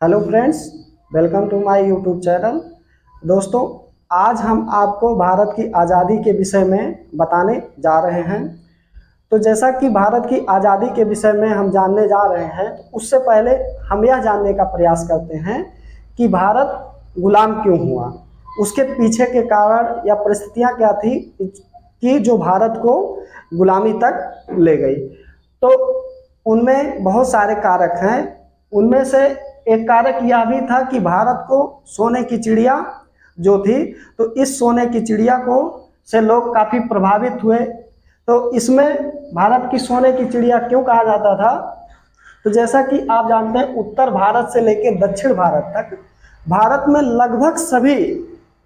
Hello friends, welcome to my YouTube channel. दोस्तों, आज हम आपको भारत की आज़ादी के विषय में बताने जा रहे हैं। तो जैसा कि भारत की आज़ादी के विषय में हम जानने जा रहे हैं, तो उससे पहले हम यह जानने का प्रयास करते हैं कि भारत गुलाम क्यों हुआ, उसके पीछे के कारण या परिस्थितियां क्या थी कि जो भारत को गुलामी तक ले गई। तो उनमें बहुत सारे कारक हैं। उनमें से एक कारक यह भी था कि भारत को सोने की चिड़िया जो थी, तो इस सोने की चिड़िया को से लोग काफ़ी प्रभावित हुए। तो इसमें भारत की सोने की चिड़िया क्यों कहा जाता था, तो जैसा कि आप जानते हैं, उत्तर भारत से लेकर दक्षिण भारत तक भारत में लगभग सभी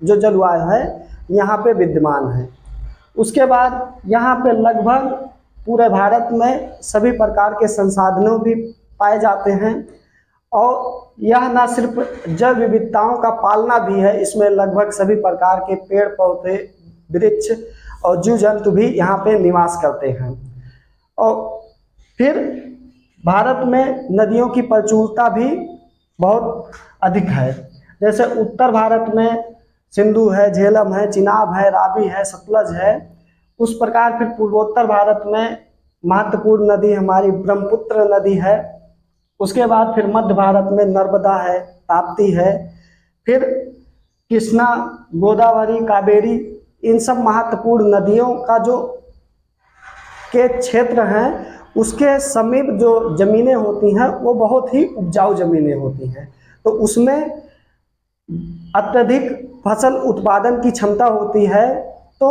जो जलवायु है यहाँ पे विद्यमान है। उसके बाद यहाँ पे लगभग पूरे भारत में सभी प्रकार के संसाधनों भी पाए जाते हैं। और यह न सिर्फ जैव विविधताओं का पालना भी है, इसमें लगभग सभी प्रकार के पेड़ पौधे, वृक्ष और जीव जंतु भी यहाँ पे निवास करते हैं। और फिर भारत में नदियों की प्रचुरता भी बहुत अधिक है। जैसे उत्तर भारत में सिंधु है, झेलम है, चिनाब है, रावी है, सतलज है। उस प्रकार फिर पूर्वोत्तर भारत में महत्वपूर्ण नदी हमारी ब्रह्मपुत्र नदी है। उसके बाद फिर मध्य भारत में नर्मदा है, ताप्ती है, फिर कृष्णा, गोदावरी, कावेरी, इन सब महत्वपूर्ण नदियों का जो के क्षेत्र हैं, उसके समीप जो ज़मीनें होती हैं वो बहुत ही उपजाऊ ज़मीनें होती हैं। तो उसमें अत्यधिक फसल उत्पादन की क्षमता होती है। तो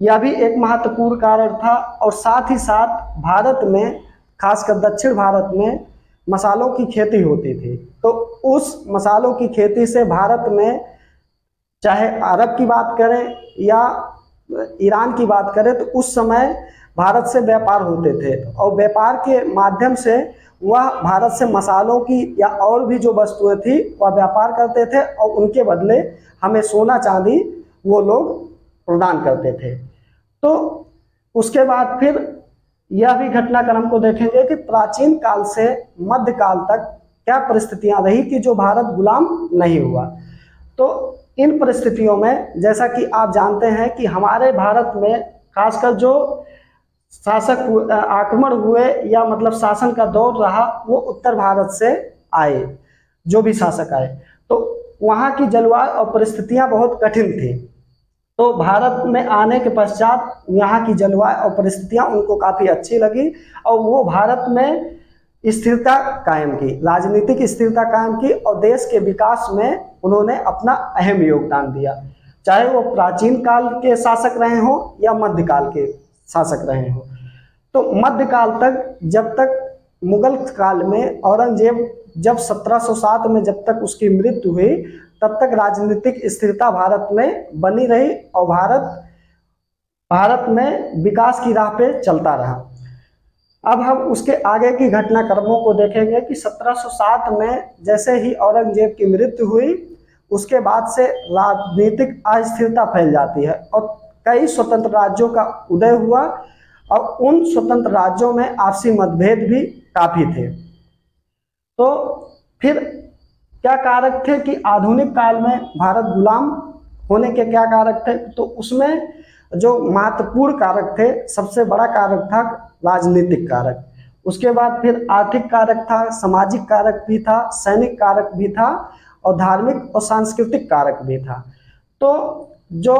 यह भी एक महत्वपूर्ण कारण था। और साथ ही साथ भारत में, खासकर दक्षिण भारत में मसालों की खेती होती थी। तो उस मसालों की खेती से भारत में, चाहे अरब की बात करें या ईरान की बात करें, तो उस समय भारत से व्यापार होते थे। और व्यापार के माध्यम से वह भारत से मसालों की या और भी जो वस्तुएं थी वह व्यापार करते थे, और उनके बदले हमें सोना चांदी वो लोग प्रदान करते थे। तो उसके बाद फिर यह भी घटनाक्रम को देखेंगे कि प्राचीन काल से मध्य काल तक क्या परिस्थितियां रही कि जो भारत गुलाम नहीं हुआ। तो इन परिस्थितियों में, जैसा कि आप जानते हैं कि हमारे भारत में खासकर जो शासक आक्रमण हुए या मतलब शासन का दौर रहा, वो उत्तर भारत से आए, जो भी शासक आए। तो वहाँ की जलवायु और परिस्थितियाँ बहुत कठिन थी। तो भारत में आने के पश्चात यहाँ की जलवायु और परिस्थितियाँ उनको काफ़ी अच्छी लगी, और वो भारत में स्थिरता कायम की, राजनीतिक स्थिरता कायम की, और देश के विकास में उन्होंने अपना अहम योगदान दिया। चाहे वो प्राचीन काल के शासक रहे हों या मध्यकाल के शासक रहे हों। तो मध्यकाल तक, जब तक मुगल काल में औरंगजेब जब 1707 में जब तक उसकी मृत्यु हुई, तब तक राजनीतिक स्थिरता भारत में बनी रही और भारत में विकास की राह पे चलता रहा। अब हम उसके आगे की घटनाक्रमों को देखेंगे कि 1707 में जैसे ही औरंगजेब की मृत्यु हुई, उसके बाद से राजनीतिक अस्थिरता फैल जाती है और कई स्वतंत्र राज्यों का उदय हुआ, और उन स्वतंत्र राज्यों में आपसी मतभेद भी काफ़ी थे। तो फिर क्या कारक थे कि आधुनिक काल में भारत गुलाम होने के क्या कारक थे, तो उसमें जो महत्वपूर्ण कारक थे, सबसे बड़ा कारक था राजनीतिक कारक। उसके बाद फिर आर्थिक कारक था, सामाजिक कारक भी था, सैनिक कारक भी था, और धार्मिक और सांस्कृतिक कारक भी था। तो जो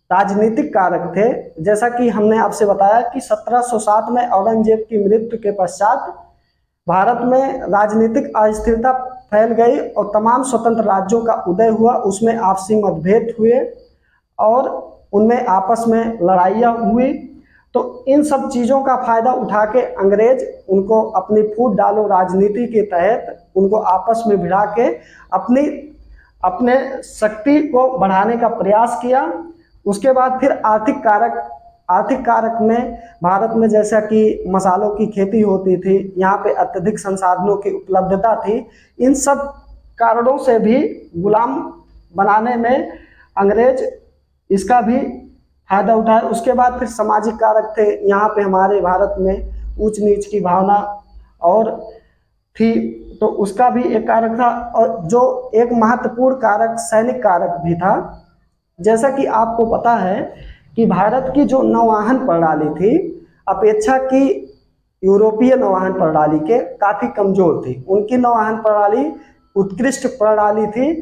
राजनीतिक कारक थे, जैसा कि हमने आपसे बताया कि 1707 में औरंगजेब की मृत्यु के पश्चात भारत में राजनीतिक अस्थिरता फैल गई और तमाम स्वतंत्र राज्यों का उदय हुआ। उसमें आपसी मतभेद हुए और उनमें आपस में लड़ाइयाँ हुई। तो इन सब चीज़ों का फ़ायदा उठा के अंग्रेज उनको अपनी फूट डालो राजनीति के तहत उनको आपस में भिड़ा के अपने शक्ति को बढ़ाने का प्रयास किया। उसके बाद फिर आर्थिक कारक में भारत में, जैसा कि मसालों की खेती होती थी, यहाँ पे अत्यधिक संसाधनों की उपलब्धता थी, इन सब कारणों से भी गुलाम बनाने में अंग्रेज इसका भी फायदा उठाए। उसके बाद फिर सामाजिक कारक थे। यहाँ पे हमारे भारत में ऊंच नीच की भावना और थी, तो उसका भी एक कारक था। और जो एक महत्वपूर्ण कारक सैनिक कारक भी था। जैसा कि आपको पता है कि भारत की जो नौवाहन प्रणाली थी अपेक्षा की यूरोपीय नौवाहन प्रणाली के काफ़ी कमज़ोर थी। उनकी नौवाहन प्रणाली उत्कृष्ट प्रणाली थी,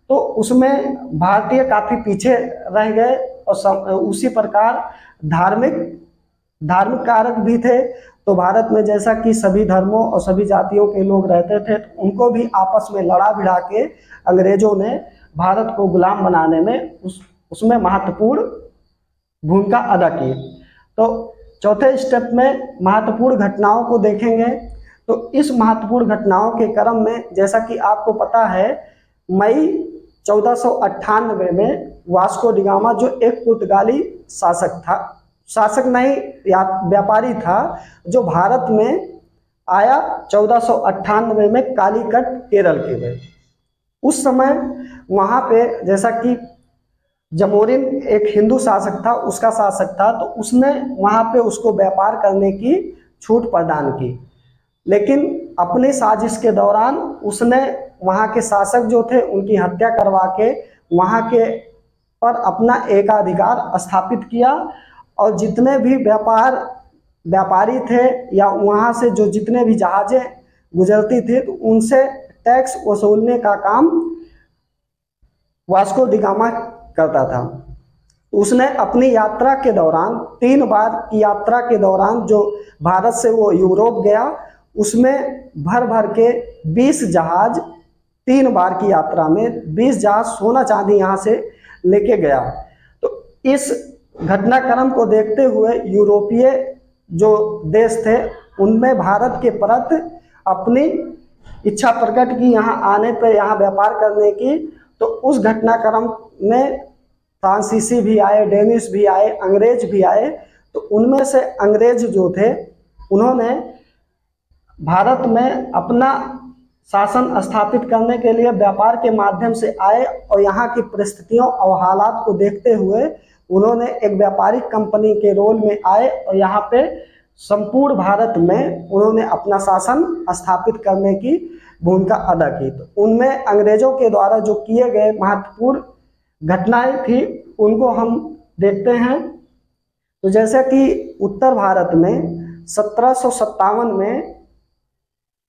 तो उसमें भारतीय काफ़ी पीछे रह गए। और उसी प्रकार धार्मिक धार्मिक कारक भी थे। तो भारत में जैसा कि सभी धर्मों और सभी जातियों के लोग रहते थे, तो उनको भी आपस में लड़ा भिड़ा के अंग्रेजों ने भारत को गुलाम बनाने में उसमें महत्वपूर्ण भूमिका अदा की। तो चौथे स्टेप में महत्वपूर्ण घटनाओं को देखेंगे। तो इस महत्वपूर्ण घटनाओं के क्रम में जैसा कि आपको पता है, मई 1498 में वास्को डी गामा जो एक पुर्तगाली शासक नहीं व्यापारी था, जो भारत में आया 1498 में कालीकट केरल के में। उस समय वहाँ पे जैसा कि जमोरिन एक हिंदू शासक था, उसका शासक था, तो उसने वहाँ पे उसको व्यापार करने की छूट प्रदान की। लेकिन अपनी साजिश के दौरान उसने वहाँ के शासक जो थे उनकी हत्या करवा के वहाँ के पर अपना एकाधिकार स्थापित किया। और जितने भी व्यापारी थे या वहाँ से जो जितने भी जहाज़ें गुजरती थी, तो उनसे टैक्स वसूलने का काम वास्को डी गामा करता था। उसने अपनी यात्रा के दौरान 3 बार की यात्रा के दौरान जो भारत से वो यूरोप गया, उसमें भर भर के 20 जहाज 3 बार की यात्रा में 20 जहाज सोना चांदी यहाँ से लेके गया। तो इस घटनाक्रम को देखते हुए यूरोपीय जो देश थे उनमें भारत के प्रति अपनी इच्छा प्रकट की यहाँ आने पर, यहाँ व्यापार करने की। तो उस घटनाक्रम में फ्रांसीसी भी आए, डेनिश भी आए, अंग्रेज भी आए। तो उनमें से अंग्रेज जो थे उन्होंने भारत में अपना शासन स्थापित करने के लिए व्यापार के माध्यम से आए और यहाँ की परिस्थितियों और हालात को देखते हुए उन्होंने एक व्यापारिक कंपनी के रोल में आए और यहाँ पे संपूर्ण भारत में उन्होंने अपना शासन स्थापित करने की भूमिका अदा की। तो उनमें अंग्रेजों के द्वारा जो किए गए महत्वपूर्ण घटनाएं थी उनको हम देखते हैं। तो जैसे कि उत्तर भारत में 1757 में,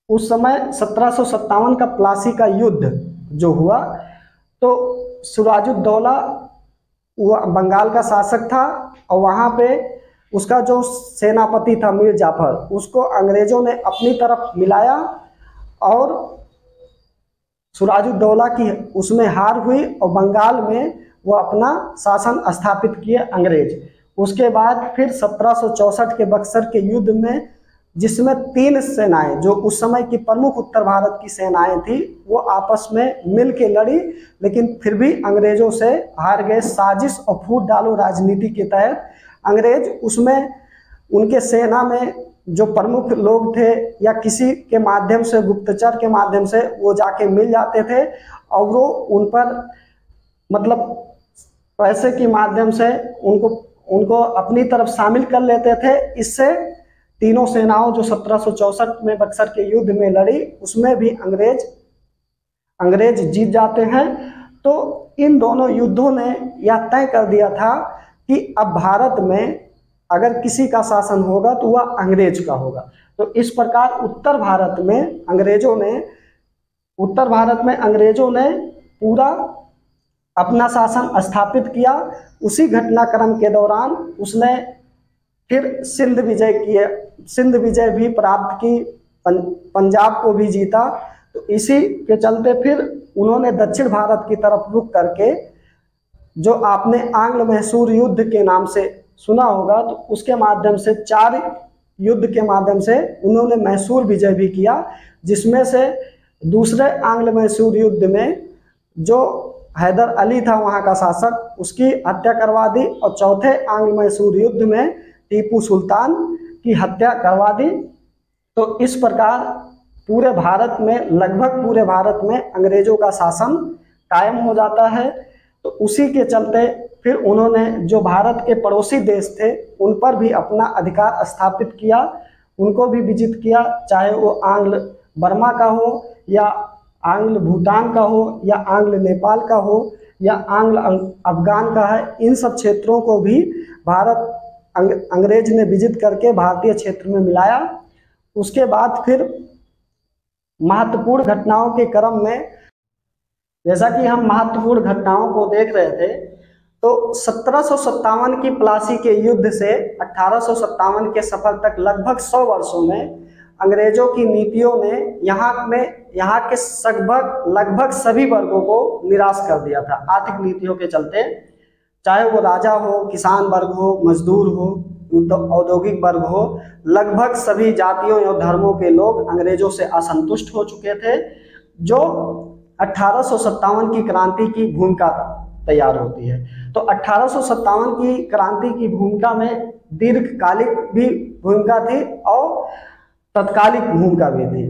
उस समय 1757 का प्लासी का युद्ध जो हुआ, तो सिराजुद्दौला वो बंगाल का शासक था और वहाँ पे उसका जो सेनापति था मीर जाफर, उसको अंग्रेजों ने अपनी तरफ मिलाया और सिराजुद्दौला की उसमें हार हुई और बंगाल में वो अपना शासन स्थापित किए अंग्रेज। उसके बाद फिर 1764 के बक्सर के युद्ध में, जिसमें 3 सेनाएं जो उस समय की प्रमुख उत्तर भारत की सेनाएं थी वो आपस में मिल के लड़ी, लेकिन फिर भी अंग्रेजों से हार गए। साजिश और फूट डालो राजनीति के तहत अंग्रेज उसमें उनके सेना में जो प्रमुख लोग थे या किसी के माध्यम से, गुप्तचर के माध्यम से वो जाके मिल जाते थे और वो उन पर मतलब पैसे के माध्यम से उनको अपनी तरफ शामिल कर लेते थे। इससे तीनों सेनाओं जो 1764 में बक्सर के युद्ध में लड़ी उसमें भी अंग्रेज जीत जाते हैं। तो इन दोनों युद्धों ने यह तय कर दिया था कि अब भारत में अगर किसी का शासन होगा तो वह अंग्रेज का होगा। तो इस प्रकार उत्तर भारत में अंग्रेजों ने पूरा अपना शासन स्थापित किया। उसी घटनाक्रम के दौरान उसने फिर सिंध विजय भी प्राप्त की, पंजाब को भी जीता। तो इसी के चलते फिर उन्होंने दक्षिण भारत की तरफ रुख करके, जो आपने आंग्ल मैसूर युद्ध के नाम से सुना होगा, तो उसके माध्यम से 4 युद्ध के माध्यम से उन्होंने मैसूर विजय भी किया, जिसमें से दूसरे आंग्ल मैसूर युद्ध में जो हैदर अली था वहाँ का शासक, उसकी हत्या करवा दी और चौथे आंग्ल मैसूर युद्ध में टीपू सुल्तान की हत्या करवा दी। तो इस प्रकार लगभग पूरे भारत में अंग्रेजों का शासन कायम हो जाता है। तो उसी के चलते फिर उन्होंने जो भारत के पड़ोसी देश थे उन पर भी अपना अधिकार स्थापित किया, उनको भी विजित किया, चाहे वो आंग्ल बर्मा का हो या आंग्ल भूटान का हो या आंग्ल नेपाल का हो या आंग्ल अफगान का है, इन सब क्षेत्रों को भी भारत अंग्रेज ने विजिट करके भारतीय क्षेत्र में मिलाया। उसके बाद फिर महत्वपूर्ण घटनाओं के क्रम में, जैसा कि हम महत्वपूर्ण घटनाओं को देख रहे थे, तो 1757 की प्लासी के युद्ध से 1857 के सफर तक लगभग 100 वर्षों में अंग्रेजों की नीतियों ने यहाँ के लगभग सभी वर्गों को निराश कर दिया था। आर्थिक नीतियों के चलते, चाहे वो राजा हो, किसान वर्ग हो, मजदूर हो, औद्योगिक वर्ग हो, लगभग सभी जातियों और धर्मों के लोग अंग्रेजों से असंतुष्ट हो चुके थे, जो 1857 की क्रांति की भूमिका तैयार होती है। तो 1857 की क्रांति की भूमिका में दीर्घकालिक भी भूमिका थी और तत्कालिक भूमिका भी थी।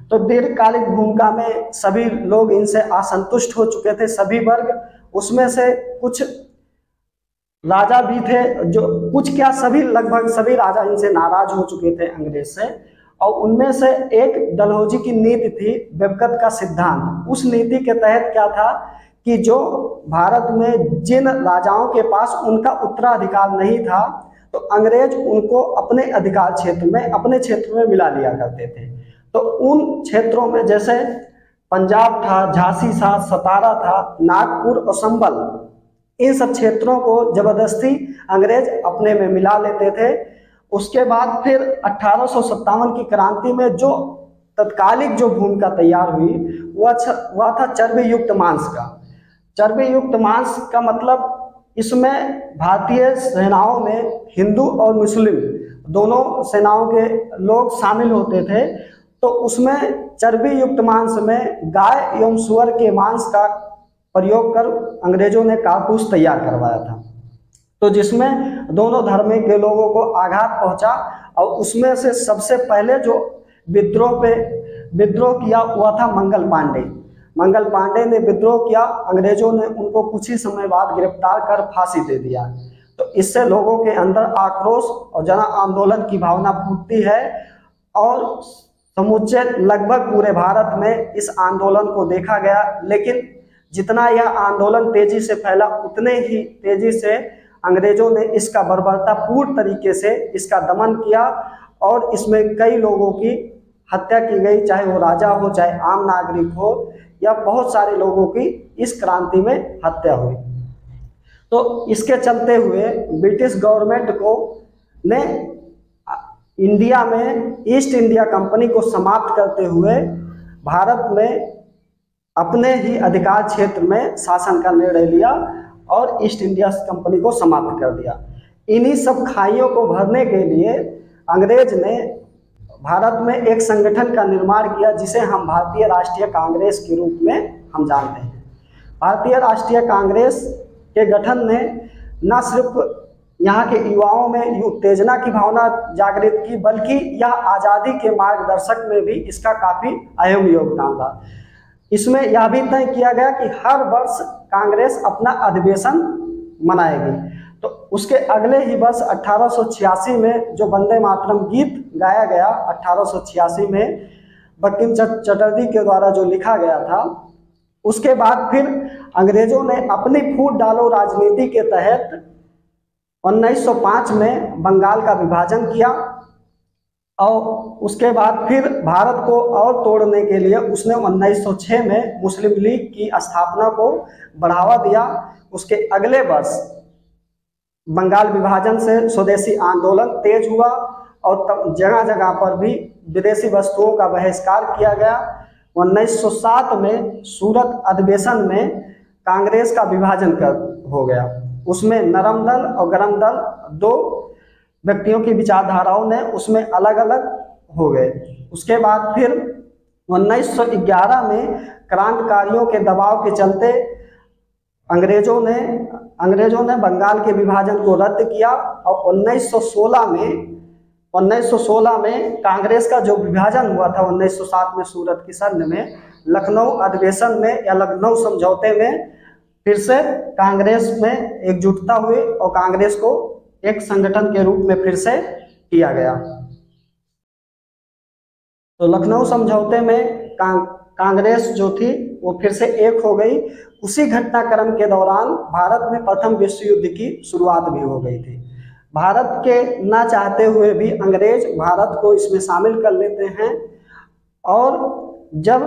तो दीर्घकालिक भूमिका में सभी लोग इनसे असंतुष्ट हो चुके थे, सभी वर्ग। उसमें से कुछ राजा भी थे, जो कुछ क्या सभी, लगभग सभी राजा इनसे नाराज हो चुके थे अंग्रेज से। और उनमें से एक डलहौजी की नीति थी, बेबकत का सिद्धांत। उस नीति के तहत क्या था कि जो भारत में जिन राजाओं के पास उनका उत्तराधिकार नहीं था, तो अंग्रेज उनको अपने अधिकार क्षेत्र में, अपने क्षेत्र में मिला लिया करते थे। तो उन क्षेत्रों में जैसे पंजाब था, झांसी था, सतारा था, नागपुर और संभल, इन सब क्षेत्रों को जबरदस्ती अंग्रेज अपने में मिला लेते थे। उसके बाद फिर 1857 की क्रांति में जो तत्कालिक जो भूमिका तैयार हुई वह था चर्बी युक्त मांस का। चर्बी युक्त मांस का मतलब, इसमें भारतीय सेनाओं में हिंदू और मुस्लिम दोनों सेनाओं के लोग शामिल होते थे। तो उसमें चर्बी युक्त मांस में गाय एवं सुअर के मांस का प्रयोग कर अंग्रेजों ने कारतूस तैयार करवाया था, तो जिसमें दोनों धर्म के लोगों को आघात पहुंचा। और उसमें से सबसे पहले जो विद्रोह किया वह था मंगल पांडे। मंगल पांडे ने विद्रोह किया, अंग्रेजों ने उनको कुछ ही समय बाद गिरफ्तार कर फांसी दे दिया। तो इससे लोगों के अंदर आक्रोश और जन आंदोलन की भावना फूटती है, और समुचे लगभग पूरे भारत में इस आंदोलन को देखा गया। लेकिन जितना यह आंदोलन तेजी से फैला, उतने ही तेजी से अंग्रेजों ने इसका बर्बरतापूर्ण तरीके से इसका दमन किया, और इसमें कई लोगों की हत्या की गई, चाहे वो राजा हो, चाहे आम नागरिक हो, या बहुत सारे लोगों की इस क्रांति में हत्या हुई। तो इसके चलते हुए ब्रिटिश गवर्नमेंट को ने इंडिया में ईस्ट इंडिया कंपनी को समाप्त करते हुए भारत में अपने ही अधिकार क्षेत्र में शासन का निर्णय लिया और ईस्ट इंडिया कंपनी को समाप्त कर दिया। इन्हीं सब खाइयों को भरने के लिए अंग्रेज ने भारत में एक संगठन का निर्माण किया, जिसे हम भारतीय राष्ट्रीय कांग्रेस के रूप में हम जानते हैं। भारतीय राष्ट्रीय कांग्रेस के गठन ने न सिर्फ यहाँ के युवाओं में उत्तेजना की भावना जागृत की, बल्कि यह आज़ादी के मार्गदर्शक में भी इसका काफ़ी अहम योगदान था। इसमें यह भी तय किया गया कि हर वर्ष कांग्रेस अपना अधिवेशन मनाएगी। तो उसके अगले ही वर्ष 1886 में जो वंदे मातरम गीत गाया गया, 1886 में बंकिम चटर्जी के द्वारा जो लिखा गया था, उसके बाद फिर अंग्रेजों ने अपनी फूट डालो राजनीति के तहत 1905 में बंगाल का विभाजन किया, और उसके बाद फिर भारत को और तोड़ने के लिए उसने 1906 में मुस्लिम लीग की स्थापना को बढ़ावा दिया। उसके अगले वर्ष बंगाल विभाजन से स्वदेशी आंदोलन तेज हुआ, और तब जगह जगह पर भी विदेशी वस्तुओं का बहिष्कार किया गया। 1907 में सूरत अधिवेशन में कांग्रेस का विभाजन हो गया। उसमें नरम दल और गरम दल दो व्यक्तियों की विचारधाराओं ने उसमें अलग अलग हो गए। उसके बाद फिर 1911 में क्रांतिकारियों के दबाव के चलते अंग्रेजों ने बंगाल के विभाजन को रद्द किया, और 1916 में कांग्रेस का जो विभाजन हुआ था 1907 में सूरत की संधि में, लखनऊ अधिवेशन में या लखनऊ समझौते में फिर से कांग्रेस में एकजुटता हुई और कांग्रेस को एक संगठन के रूप में फिर से किया गया। तो लखनऊ समझौते में कांग्रेस जो थी वो फिर से एक हो गई। उसी घटनाक्रम के दौरान भारत में प्रथम विश्व युद्ध की शुरुआत भी हो गई थी। भारत के ना चाहते हुए भी अंग्रेज भारत को इसमें शामिल कर लेते हैं, और जब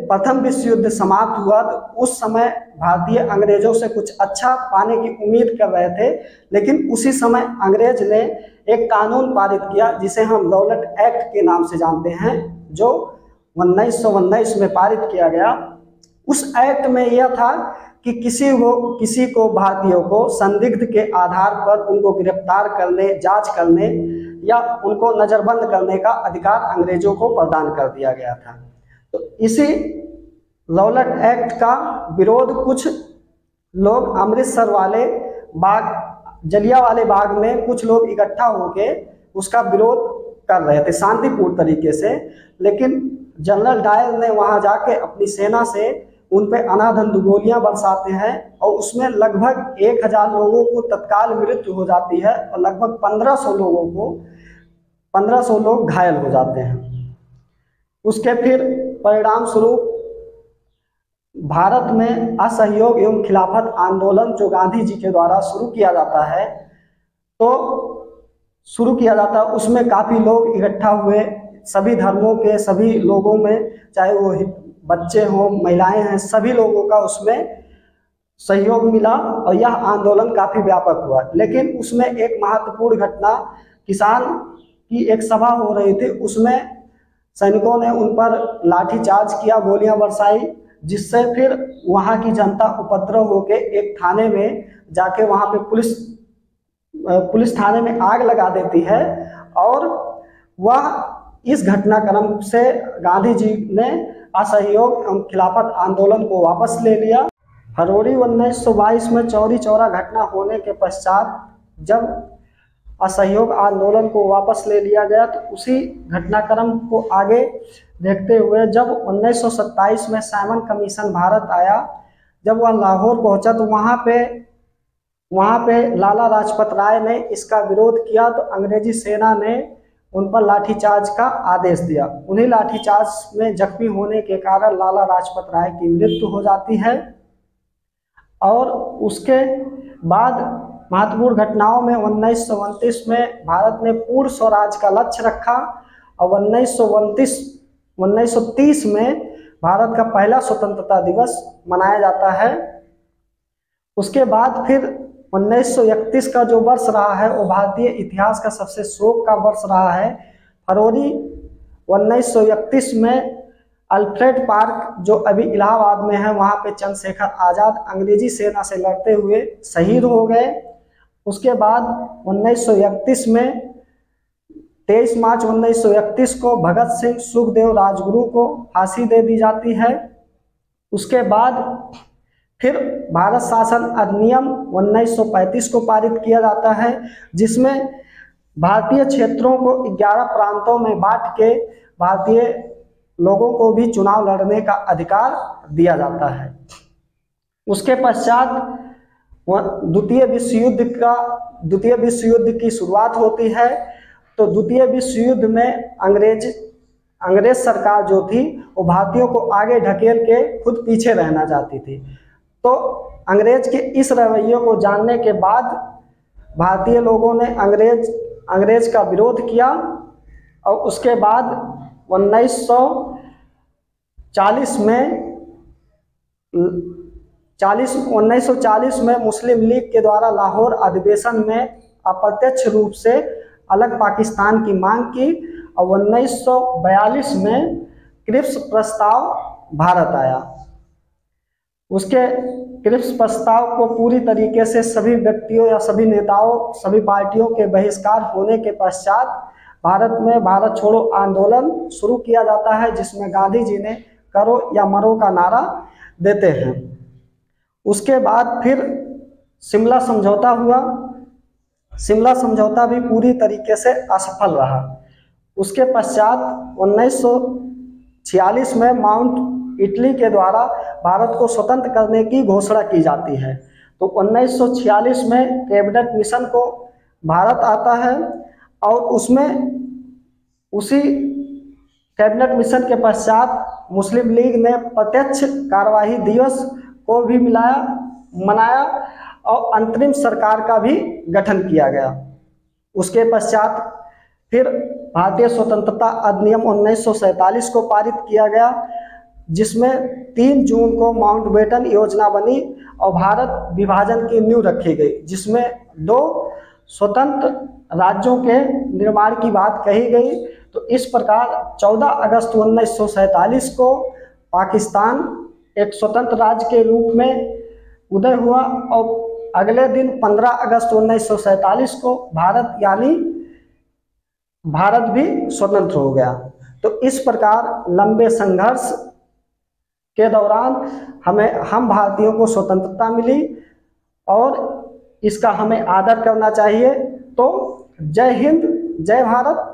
प्रथम विश्व युद्ध समाप्त हुआ तो उस समय भारतीय अंग्रेजों से कुछ अच्छा पाने की उम्मीद कर रहे थे, लेकिन उसी समय अंग्रेज ने एक कानून पारित किया जिसे हम रौलट एक्ट के नाम से जानते हैं, जो 1919 में पारित किया गया। उस एक्ट में यह था कि किसी को भारतीयों को संदिग्ध के आधार पर उनको गिरफ्तार करने, जांच करने या उनको नजरबंद करने का अधिकार अंग्रेजों को प्रदान कर दिया गया था। तो इसी रौलट एक्ट का विरोध कुछ लोग अमृतसर वाले बाग, जलियांवाले बाग में कुछ लोग इकट्ठा होके उसका विरोध कर रहे थे शांतिपूर्ण तरीके से, लेकिन जनरल डायर ने वहां जाके अपनी सेना से उन पे अनाधंध गोलियां बरसाते हैं, और उसमें लगभग 1000 लोगों को तत्काल मृत्यु हो जाती है और लगभग 1500 लोग घायल हो जाते हैं। उसके फिर परिणाम स्वरूप भारत में असहयोग एवं खिलाफत आंदोलन जो गांधी जी के द्वारा शुरू किया जाता है, उसमें काफ़ी लोग इकट्ठा हुए, सभी धर्मों के सभी लोगों में, चाहे वो बच्चे हों, महिलाएं हैं, सभी लोगों का उसमें सहयोग मिला और यह आंदोलन काफ़ी व्यापक हुआ। लेकिन उसमें एक महत्वपूर्ण घटना, किसान की एक सभा हो रही थी, उसमें सैनिकों ने उन पर लाठीचार्ज किया, गोलियां बरसाई, जिससे फिर वहां की जनता उपद्रव होके एक थाने में जाके वहां पे पुलिस थाने में आग लगा देती है, और वह इस घटनाक्रम से गांधी जी ने असहयोग एवं खिलाफत आंदोलन को वापस ले लिया। फरवरी 1922 में चौरी चौरा घटना होने के पश्चात जब असहयोग आंदोलन को वापस ले लिया गया, तो उसी घटनाक्रम को आगे देखते हुए जब 1927 में साइमन कमीशन भारत आया, जब वह लाहौर पहुंचा तो वहाँ पे लाला लाजपत राय ने इसका विरोध किया, तो अंग्रेजी सेना ने उन पर लाठीचार्ज का आदेश दिया। उन्हीं लाठीचार्ज में जख्मी होने के कारण लाला लाजपत राय की मृत्यु हो जाती है। और उसके बाद महत्वपूर्ण घटनाओं में 1929 में भारत ने पूर्ण स्वराज का लक्ष्य रखा, और 1930 में भारत का पहला स्वतंत्रता दिवस मनाया जाता है। उसके बाद फिर 1931 का जो वर्ष रहा है वो भारतीय इतिहास का सबसे शोक का वर्ष रहा है। फरवरी 1931 में अल्फ्रेड पार्क जो अभी इलाहाबाद में है, वहाँ पे चंद्रशेखर आज़ाद अंग्रेजी सेना से लड़ते हुए शहीद हो गए। उसके बाद 1931 में 23 मार्च 1931 को भगत सिंह सुखदेव राजगुरु को फांसी दे दी जाती है। उसके बाद फिर भारत शासन अधिनियम 1935 को पारित किया जाता है, जिसमें भारतीय क्षेत्रों को 11 प्रांतों में बांट के भारतीय लोगों को भी चुनाव लड़ने का अधिकार दिया जाता है। उसके पश्चात द्वितीय विश्व युद्ध की शुरुआत होती है। तो द्वितीय विश्व युद्ध में अंग्रेज सरकार जो थी वो भारतीयों को आगे ढकेल के खुद पीछे रहना चाहती थी। तो अंग्रेज के इस रवैये को जानने के बाद भारतीय लोगों ने अंग्रेज का विरोध किया, और उसके बाद 1940 में मुस्लिम लीग के द्वारा लाहौर अधिवेशन में अप्रत्यक्ष रूप से अलग पाकिस्तान की मांग की, और 1942 में क्रिप्स प्रस्ताव भारत आया। उसके क्रिप्स प्रस्ताव को पूरी तरीके से सभी व्यक्तियों या सभी नेताओं, सभी पार्टियों के बहिष्कार होने के पश्चात भारत में भारत छोड़ो आंदोलन शुरू किया जाता है, जिसमें गांधी जी ने करो या मरो का नारा देते हैं। उसके बाद फिर शिमला समझौता हुआ। शिमला समझौता भी पूरी तरीके से असफल रहा। उसके पश्चात 1946 में माउंट इटली के द्वारा भारत को स्वतंत्र करने की घोषणा की जाती है। तो 1946 में कैबिनेट मिशन को भारत आता है, और उसमें उसी कैबिनेट मिशन के पश्चात मुस्लिम लीग ने प्रत्यक्ष कार्यवाही दिवस को भी मनाया और अंतरिम सरकार का भी गठन किया गया। उसके पश्चात फिर भारतीय स्वतंत्रता अधिनियम 1947 को पारित किया गया, जिसमें 3 जून को माउंटबेटन योजना बनी और भारत विभाजन की नींव रखी गई, जिसमें 2 स्वतंत्र राज्यों के निर्माण की बात कही गई। तो इस प्रकार 14 अगस्त 1947 को पाकिस्तान एक स्वतंत्र राज्य के रूप में उदय हुआ और अगले दिन 15 अगस्त 1947 को भारत भी स्वतंत्र हो गया। तो इस प्रकार लंबे संघर्ष के दौरान हम भारतीयों को स्वतंत्रता मिली और इसका हमें आदर करना चाहिए। तो जय हिंद, जय भारत।